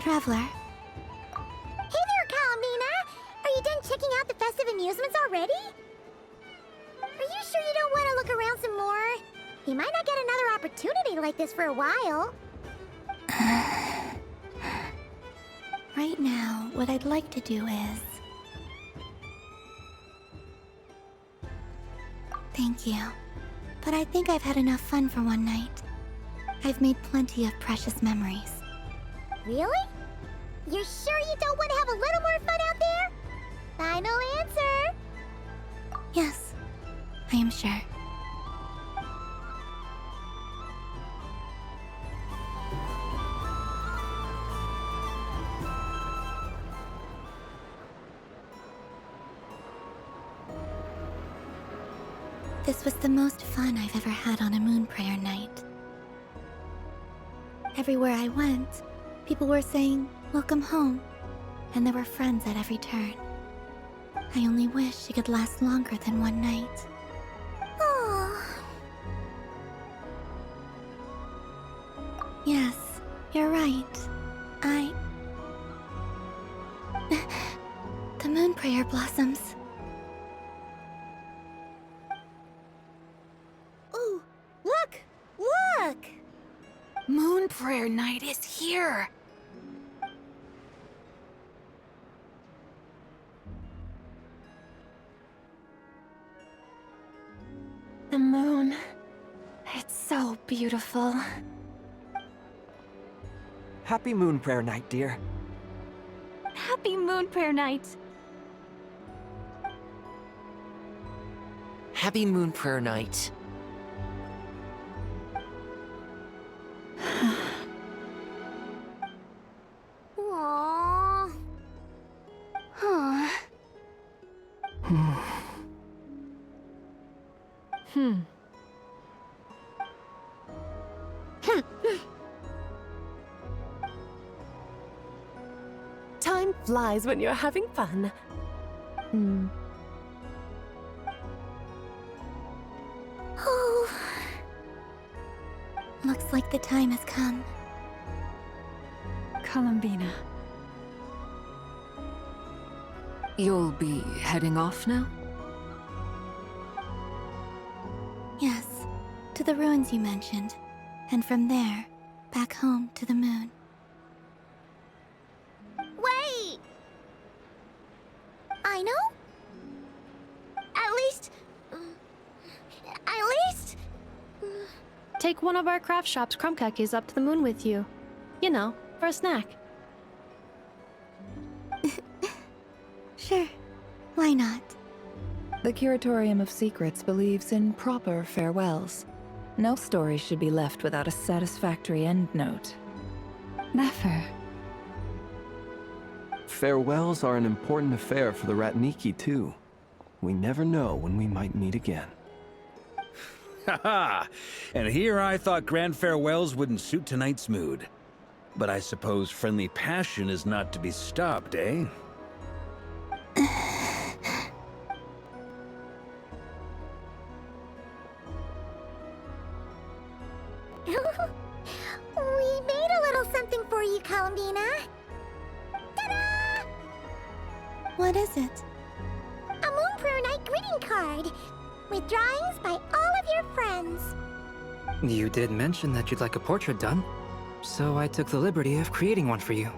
traveler. Hey there, Kalamina! Are you done checking out the festive amusements already? Are you sure you don't want to look around some more? You might not get another opportunity like this for a while. Right now, what I'd like to do is... Thank you. But I think I've had enough fun for one night. I've made plenty of precious memories. Really? You're sure you don't want to have a little more fun out there? Final answer! Yes, I am sure. This was the most fun I've ever had on a moon prayer night. Everywhere I went, people were saying, "Welcome home," and there were friends at every turn. I only wish it could last longer than one night. Oh. Yes, you're right. The moon prayer blossoms. Ooh, look! Look! Moon prayer night is here! The moon. It's so beautiful. Happy moon prayer night, dear. Happy moon prayer night! Happy moon prayer night. Aww. Huh. Time flies when you're having fun. Oh. Looks like the time has come. Columbina. You'll be heading off now? Yes, to the ruins you mentioned. And from there, back home to the moon. Wait! I know? At least... Take one of our craft shop's crumb cookies up to the moon with you. You know, for a snack. Sure, why not? The Curatorium of Secrets believes in proper farewells. No story should be left without a satisfactory endnote. Never. Farewells are an important affair for the Ratniki, too. We never know when we might meet again. Haha! And here I thought grand farewells wouldn't suit tonight's mood. But I suppose friendly passion is not to be stopped, eh? We made a little something for you, Columbina. Ta-da! What is it? A Moon Prayer Night greeting card with drawings by all of your friends. You did mention that you'd like a portrait done, so I took the liberty of creating one for you.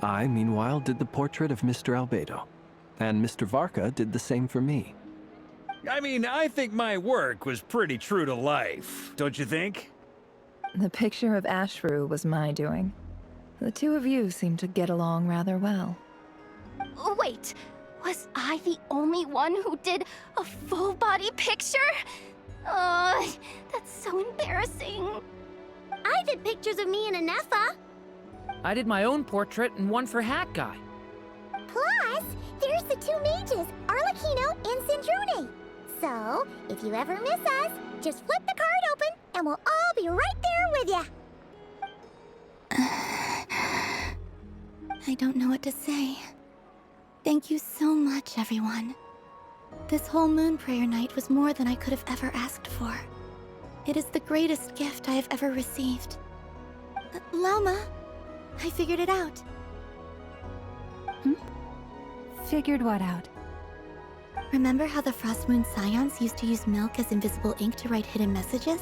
I, meanwhile, did the portrait of Mr. Albedo, and Mr. Varka did the same for me. I mean, I think my work was pretty true to life, don't you think? The picture of Ashru was my doing. The two of you seem to get along rather well. Wait, was I the only one who did a full-body picture? That's so embarrassing. I did pictures of me and Anefa. I did my own portrait and one for Hat Guy. Plus, there's the two mages, Arlecchino and Sindrune. So, if you ever miss us, just flip the card open and we'll all be right there with you. I don't know what to say. Thank you so much, everyone. This whole moon prayer night was more than I could have ever asked for. It is the greatest gift I have ever received. Lama, I figured it out. Figured what out? Remember how the Frost Moon Scions used to use milk as invisible ink to write hidden messages?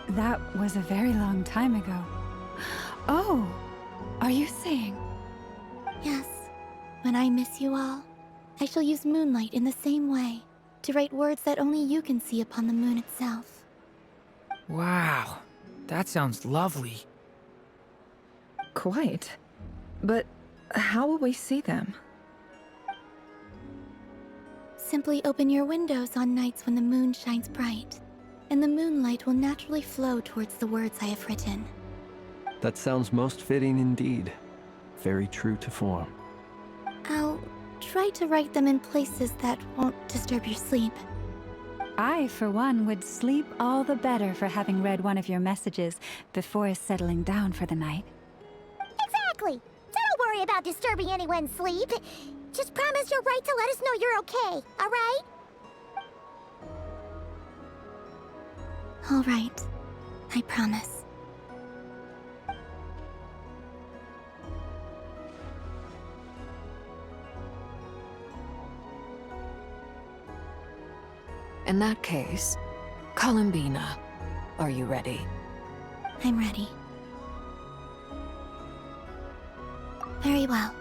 That was a very long time ago. Oh, are you saying? Yes. When I miss you all, I shall use moonlight in the same way, to write words that only you can see upon the moon itself. Wow, that sounds lovely. Quite. But how will we see them? Simply open your windows on nights when the moon shines bright, and the moonlight will naturally flow towards the words I have written. That sounds most fitting indeed. Very true to form. I'll try to write them in places that won't disturb your sleep. I, for one, would sleep all the better for having read one of your messages before settling down for the night. Exactly. So don't worry about disturbing anyone's sleep. Just promise you'll write to let us know you're okay, alright? All right. I promise. In that case, Columbina, are you ready? I'm ready. Very well.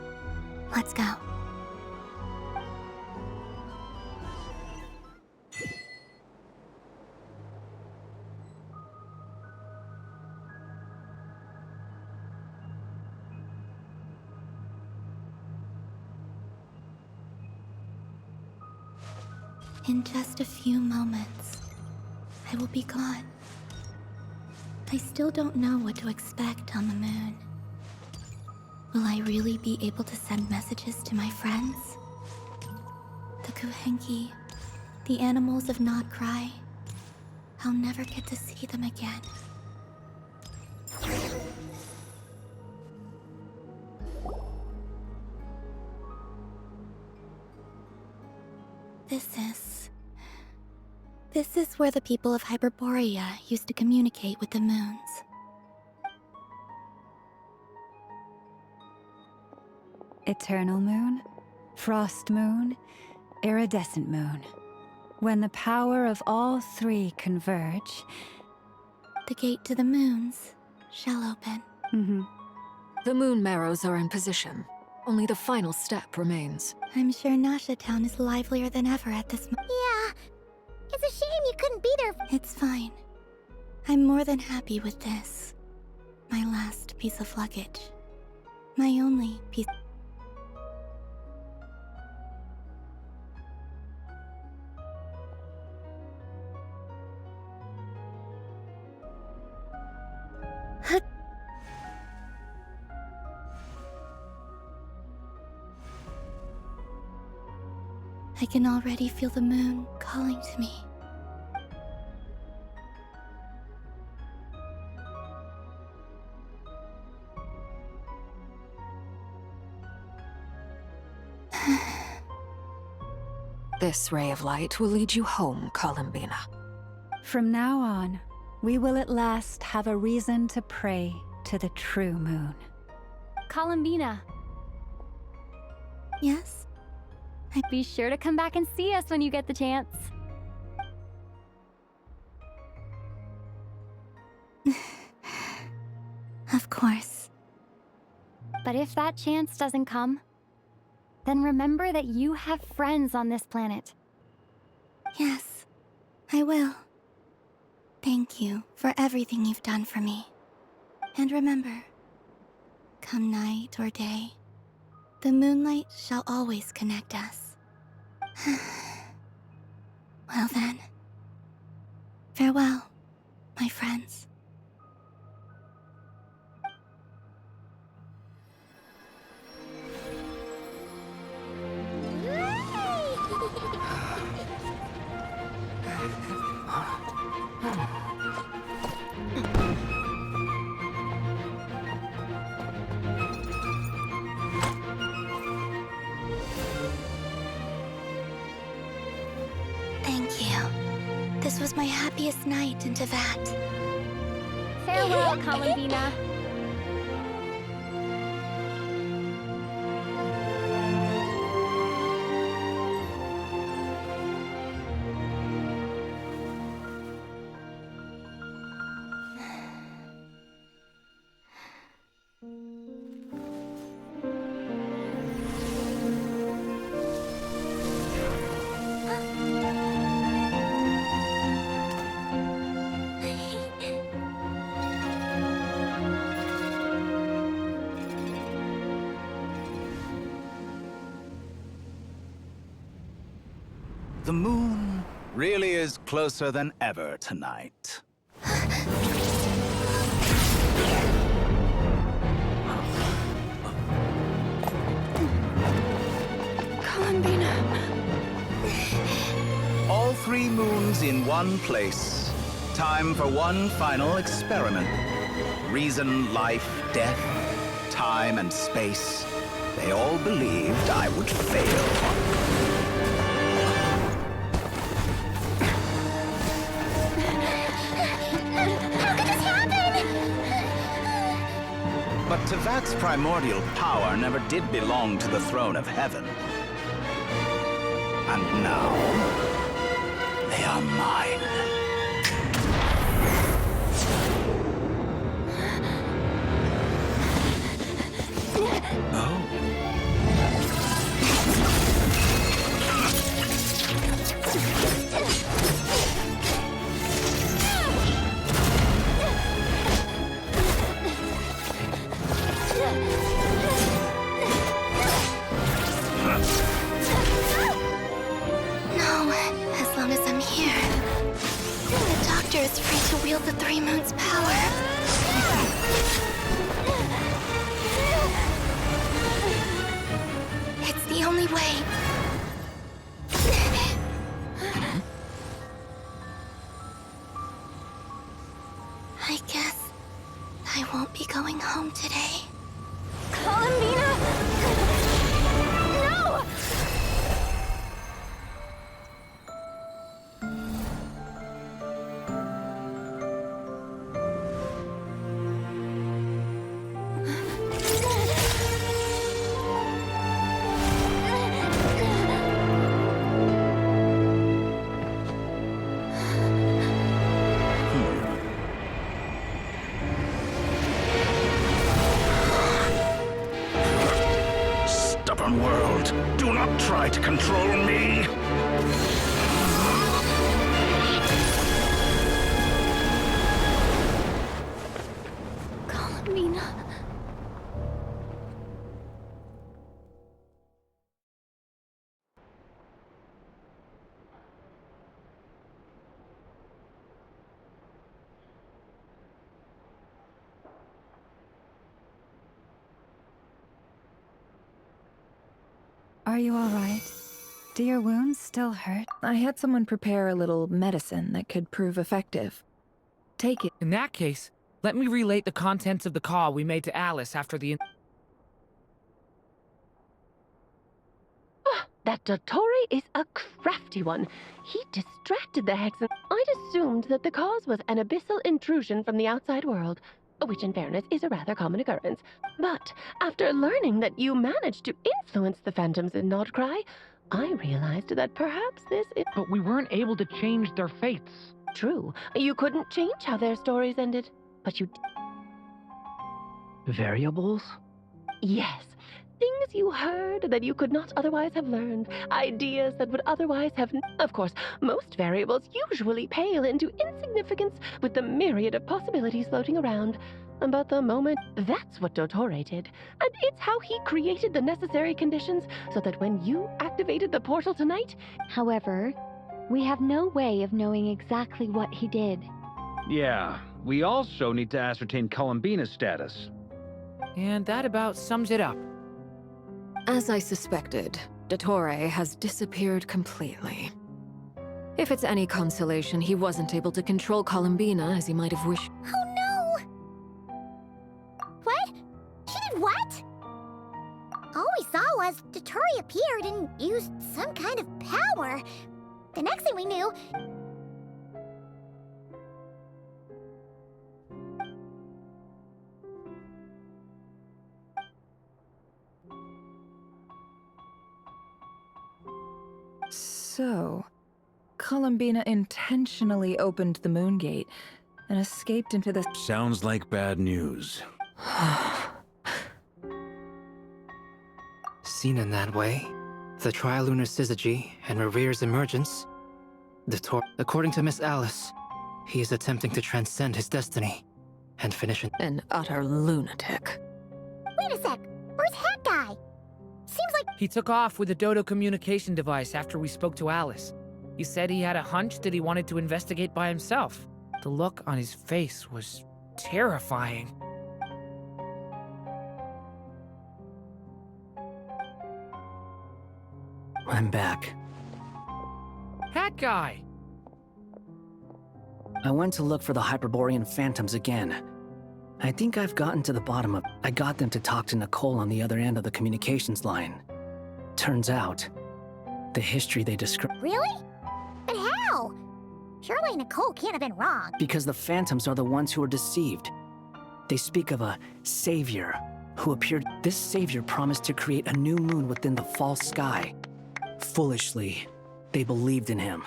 Let's go. In just a few moments, I will be gone. I still don't know what to expect on the moon. Will I really be able to send messages to my friends? The Kuhenki, the animals of Nod-Krei. I'll never get to see them again. This is where the people of Hyperborea used to communicate with the moons. Eternal moon, frost moon, iridescent moon. When the power of all three converge... The gate to the moons shall open. The moon marrows are in position. Only the final step remains. I'm sure Nasha Town is livelier than ever at this moment. Yeah. It's a shame you couldn't be there. It's fine. I'm more than happy with this. My last piece of luggage. My only piece... I can already feel the moon calling to me. This ray of light will lead you home, Columbina. From now on, we will at last have a reason to pray to the true moon. Columbina, Yes? be sure to come back and see us when you get the chance. Of course. But if that chance doesn't come, then remember that you have friends on this planet. Yes, I will. Thank you for everything you've done for me. And remember, come night or day, the moonlight shall always connect us. Well then, farewell, my friends. Thank you. This was my happiest night in Tevat. Farewell, Columbina. The moon really is closer than ever tonight. Columbina. All 3 moons in one place. Time for one final experiment. Reason, life, death, time, and space. They all believed I would fail. But Tevat's primordial power never did belong to the throne of heaven. And now, they are mine. Is free to wield the 3 moons' power. It's the only way. I guess I won't be going home today. Columbina! No! World, do not try to control me! Columbina. Are you all right? Do your wounds still hurt? I had someone prepare a little medicine that could prove effective. Take it. In that case, let me relate the contents of the call we made to Alice after the... That Dottore is a crafty one. He distracted the Hexen. I'd assumed that the cause was an abyssal intrusion from the outside world, which in fairness is a rather common occurrence. But after learning that you managed to influence the phantoms in Nod-Krei, I realized that perhaps this is... But we weren't able to change their fates. True. You couldn't change how their stories ended, but you... Variables? Yes. Things you heard that you could not otherwise have learned. Ideas that would otherwise have... Of course, most variables usually pale into insignificance with the myriad of possibilities floating around. But the moment... That's what Dottore did. And it's how he created the necessary conditions so that when you activated the portal tonight... However, we have no way of knowing exactly what he did. Yeah, we also need to ascertain Columbina's status. And that about sums it up. As I suspected, Dottore has disappeared completely. If it's any consolation, he wasn't able to control Columbina as he might have wished. Oh no! What? She did what? All we saw was Dottore appeared and used some kind of power. The next thing we knew... So, Columbina intentionally opened the moon gate and escaped into the... Sounds like bad news. Seen in that way, the trilunar syzygy and Rere's emergence, according to Miss Alice, he is attempting to transcend his destiny and finish it. An utter lunatic. Wait a sec. Where's Hat Guy? Seems like He took off with the Dodo communication device after we spoke to Alice. He said he had a hunch that he wanted to investigate by himself. The look on his face was terrifying. I'm back. Hat Guy! I went to look for the Hyperborean phantoms again. I think I've gotten to the bottom of... I got them to talk to Nicole on the other end of the communications line. Turns out, the history they describe... Really? But how? Surely Nicole can't have been wrong. Because the phantoms are the ones who are deceived. They speak of a savior who appeared... This savior promised to create a new moon within the false sky. Foolishly, they believed in him.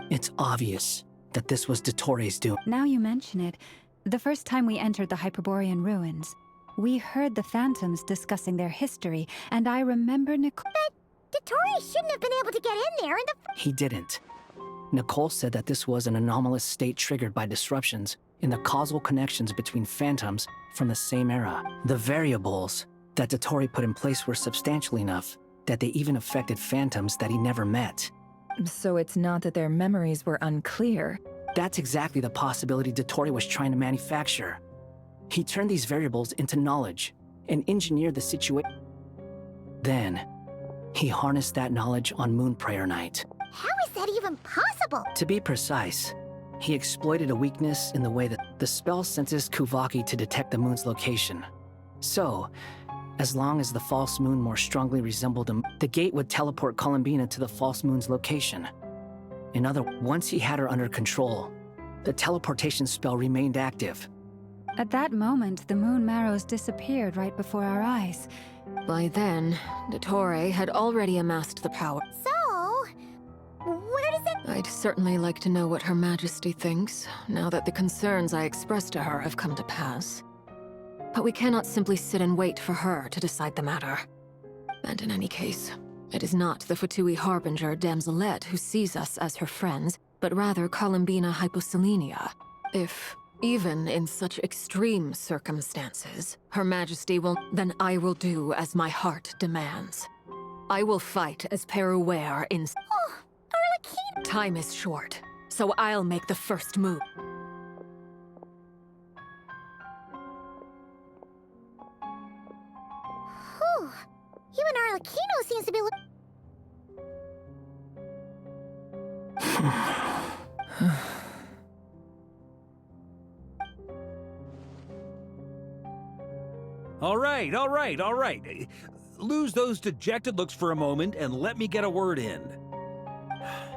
It's obvious that this was Dottore doing. Now you mention it, the first time we entered the Hyperborean ruins, we heard the phantoms discussing their history, and I remember Nicole... But Dottore shouldn't have been able to get in there in the... He didn't. Nicole said that this was an anomalous state triggered by disruptions in the causal connections between phantoms from the same era. The variables that Dottore put in place were substantial enough that they even affected phantoms that he never met. So it's not that their memories were unclear. That's exactly the possibility Dottore was trying to manufacture. He turned these variables into knowledge and engineered the situation. Then, he harnessed that knowledge on Moon Prayer Night. How is that even possible? To be precise, he exploited a weakness in the way that the spell senses Kuvaki to detect the moon's location. So, as long as the false moon more strongly resembled him, the gate would teleport Columbina to the false moon's location. In other words, once he had her under control, the teleportation spell remained active. At that moment, the moon marrows disappeared right before our eyes. By then, Dottore had already amassed the power. So, where does it... I'd certainly like to know what Her Majesty thinks, now that the concerns I expressed to her have come to pass. But we cannot simply sit and wait for her to decide the matter. And in any case, it is not the Fatui Harbinger Damselette who sees us as her friends, but rather Columbina Hyposelenia. If, even in such extreme circumstances, Her Majesty will... Then I will do as my heart demands. I will fight as Peruware in... Oh, Arlecchino! Time is short, so I'll make the first move. Whew. Even Arlecchino seems to be... All right. Lose those dejected looks for a moment and let me get a word in.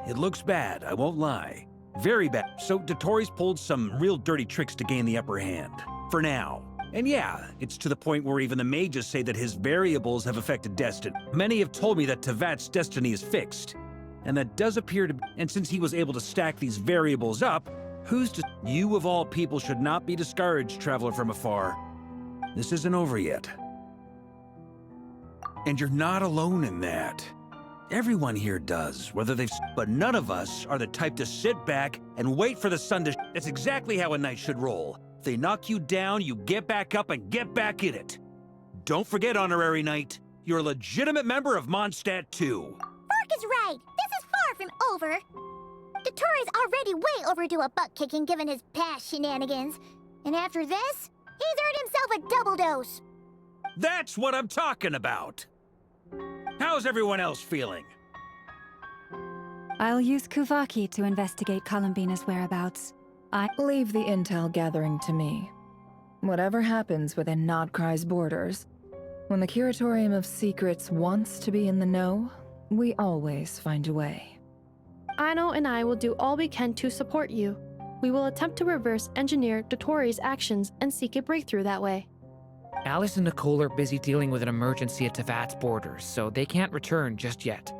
It looks bad, I won't lie. Very bad. So Dottore's pulled some real dirty tricks to gain the upper hand. For now. And yeah, it's to the point where even the mages say that his variables have affected destiny. Many have told me that Tevat's destiny is fixed. And that does appear to be. And since he was able to stack these variables up, who's to... You of all people should not be discouraged, traveler from afar. This isn't over yet. And you're not alone in that. Everyone here does, whether they've... But none of us are the type to sit back and wait for the sun to... That's exactly how a knight should roll. If they knock you down, you get back up and get back in it. Don't forget, Honorary Knight, you're a legitimate member of Mondstadt too. Vark is right. This is far from over. Dottore's already way overdue a butt-kicking given his past shenanigans. And after this, he's earned himself a double dose. That's what I'm talking about. How's everyone else feeling? I'll use Kuvaki to investigate Columbina's whereabouts. Leave the intel gathering to me. Whatever happens within Nod-Krei's borders, when the Curatorium of Secrets wants to be in the know, we always find a way. Ano and I will do all we can to support you. We will attempt to reverse engineer Dottore's actions and seek a breakthrough that way. Alice and Nicole are busy dealing with an emergency at Tevat's borders, so they can't return just yet.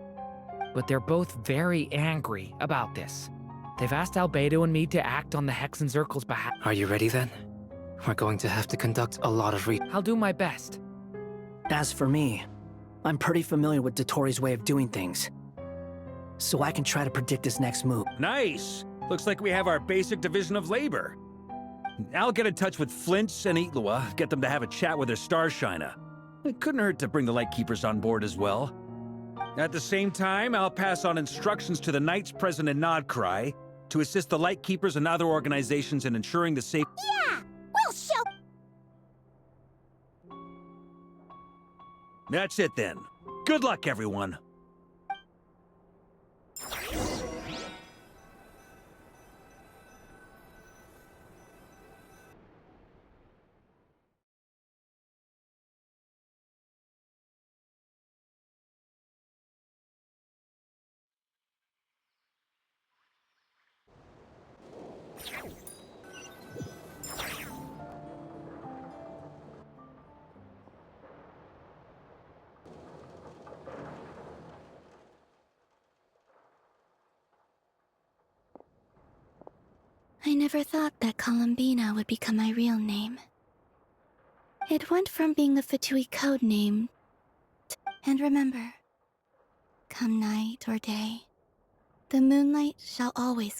but they're both very angry about this. They've asked Albedo and me to act on the Hexenzirkel's behalf. Are you ready then? We're going to have to conduct a lot of I'll do my best. As for me, I'm pretty familiar with Dotori's way of doing things, so I can try to predict his next move. Nice! Looks like we have our basic division of labor. I'll get in touch with Flints and Eatlua, get them to have a chat with their Starshiner. It couldn't hurt to bring the Lightkeepers on board as well. At the same time, I'll pass on instructions to the Knights present in Nod-Krei to assist the Lightkeepers and other organizations in ensuring the safe— Yeah! We'll show— That's it then. Good luck, everyone. I never thought that Columbina would become my real name. It went from being a Fatui code name and remember, come night or day, the moonlight shall always